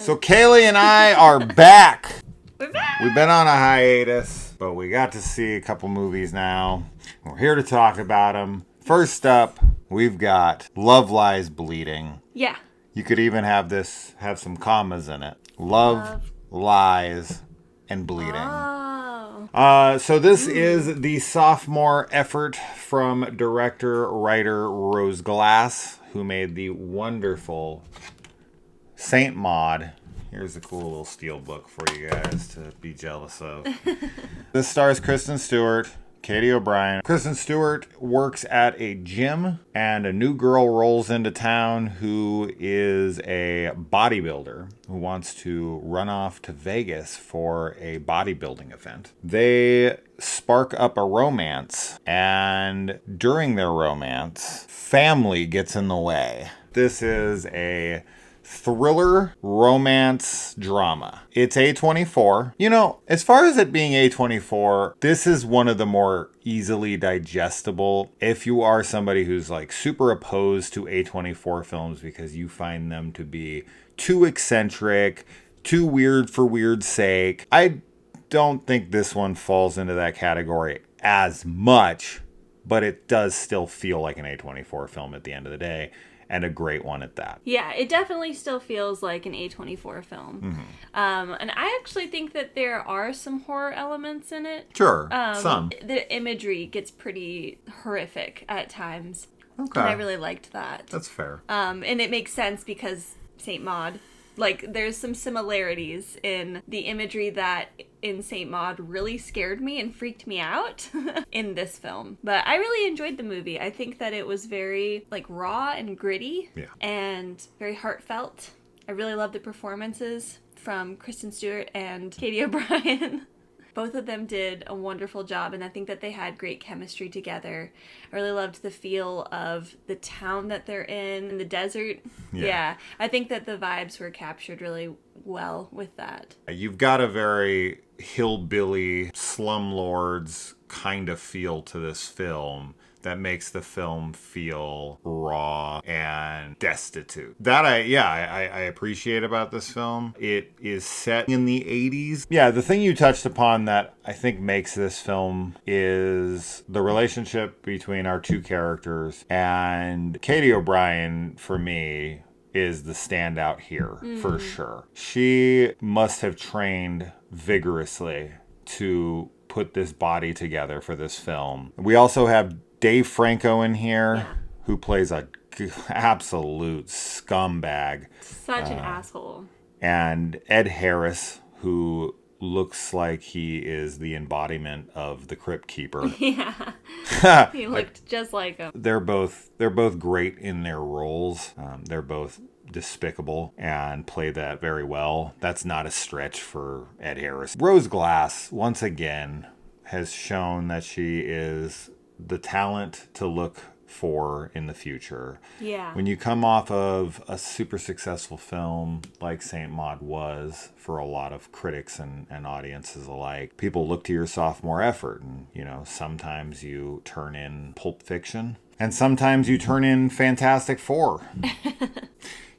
So Kaylee and I are back. We're back. We've been on a hiatus, but we got to see a couple movies now. We're here to talk about them. First up, we've got Love Lies Bleeding. Yeah. You could even have some commas in it. Love. Lies, and Bleeding. Oh. So this is the sophomore effort from director-writer Rose Glass, who made the wonderful Saint Maud. Here's a cool little steel book for you guys to be jealous of. This stars Kristen Stewart, Katy O'Brien. Kristen Stewart works at a gym, and a new girl rolls into town who is a bodybuilder who wants to run off to Vegas for a bodybuilding event. They spark up a romance, and during their romance, family gets in the way. This is a thriller, romance, drama. It's A24. You know, as far as it being A24, this is one of the more easily digestible. If you are somebody who's like super opposed to A24 films because you find them to be too eccentric, too weird for weird's sake, I don't think this one falls into that category as much, but it does still feel like an A24 film at the end of the day. And a great one at that. Yeah, it definitely still feels like an A24 film. Mm-hmm. And I actually think that there are some horror elements in it. Sure, some. The imagery gets pretty horrific at times. Okay. And I really liked that. That's fair. And it makes sense because Saint Maud, like, there's some similarities in the imagery that in Saint Maud really scared me and freaked me out in this film. But I really enjoyed the movie. I think that it was very, like, raw and gritty and very heartfelt. I really loved the performances from Kristen Stewart and Katy O'Brien. Both of them did a wonderful job, and I think that they had great chemistry together. I really loved the feel of the town that they're in the desert. Yeah. I think that the vibes were captured really well with that. You've got a very hillbilly, slumlords kind of feel to this film that makes the film feel raw and destitute. That I appreciate about this film. It is set in the 80s. Yeah, the thing you touched upon that I think makes this film is the relationship between our two characters, and Katy O'Brien, for me, is the standout here, for sure. She must have trained vigorously to put this body together for this film. We also have Dave Franco in here, who plays a absolute scumbag. Such an asshole. And Ed Harris, who looks like he is the embodiment of the Crypt Keeper. Yeah. He looked just like him. They're both great in their roles. They're both despicable and play that very well. That's not a stretch for Ed Harris. Rose Glass, once again, has shown that she is the talent to look for in the future. Yeah. When you come off of a super successful film like Saint Maud was for a lot of critics and audiences alike, people look to your sophomore effort, and sometimes you turn in Pulp Fiction and sometimes you turn in Fantastic Four.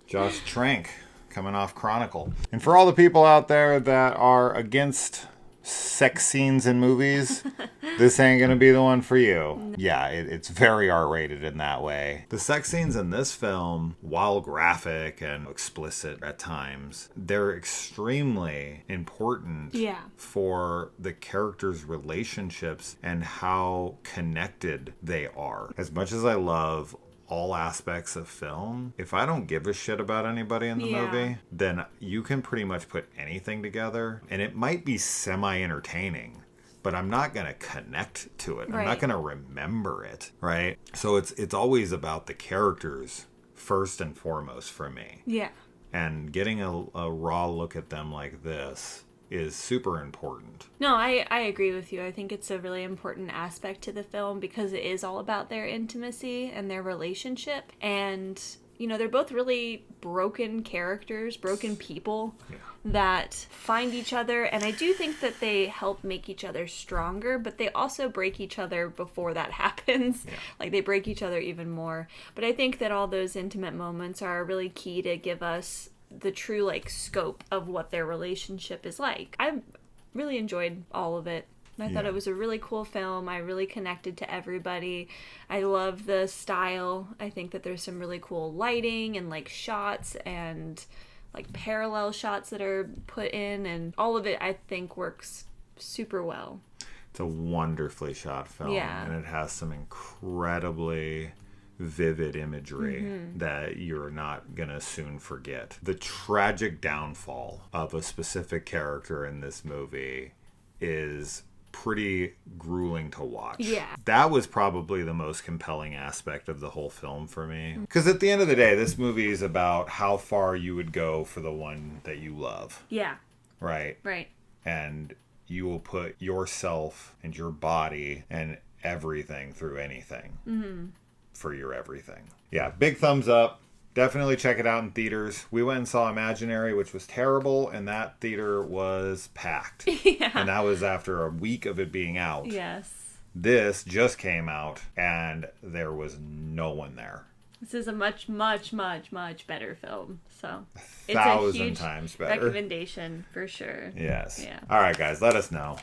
Josh Trank coming off Chronicle. And for all the people out there that are against sex scenes in movies, this ain't gonna be the one for you. Yeah, it's very R-rated in that way. The sex scenes in this film, while graphic and explicit at times, they're extremely important for the characters' relationships and how connected they are. As much as I love all aspects of film, if I don't give a shit about anybody in the movie, then you can pretty much put anything together, and it might be semi-entertaining, but I'm not going to connect to it. I'm not going to remember it, right? So it's always about the characters first and foremost for me. Yeah. And getting a raw look at them like this is super important. No, I agree with you. I think it's a really important aspect to the film because it is all about their intimacy and their relationship. And, they're both really broken characters, broken people that find each other. And I do think that they help make each other stronger, but they also break each other before that happens. Yeah. Like, they break each other even more. But I think that all those intimate moments are really key to give us the true like scope of what their relationship is like. I really enjoyed all of it. I thought it was a really cool film. I really connected to everybody. I love the style. I think that there's some really cool lighting and like shots and like parallel shots that are put in, and all of it I think works super well. It's a wonderfully shot film. Yeah. And it has some incredibly vivid imagery that you're not gonna soon forget. The tragic downfall of a specific character in this movie is pretty grueling to watch. Yeah. That was probably the most compelling aspect of the whole film for me. Because at the end of the day, this movie is about how far you would go for the one that you love. Yeah. Right? Right. And you will put yourself and your body and everything through anything for your everything. Yeah, big thumbs up. Definitely check it out in theaters. We went and saw Imaginary, which was terrible, and that theater was packed. Yeah. And that was after a week of it being out. Yes. This just came out, and there was no one there. This is a much, much, much, much better film. So it's 1,000 a huge times better. recommendation for sure. Yes. Yeah. All right, guys, let us know.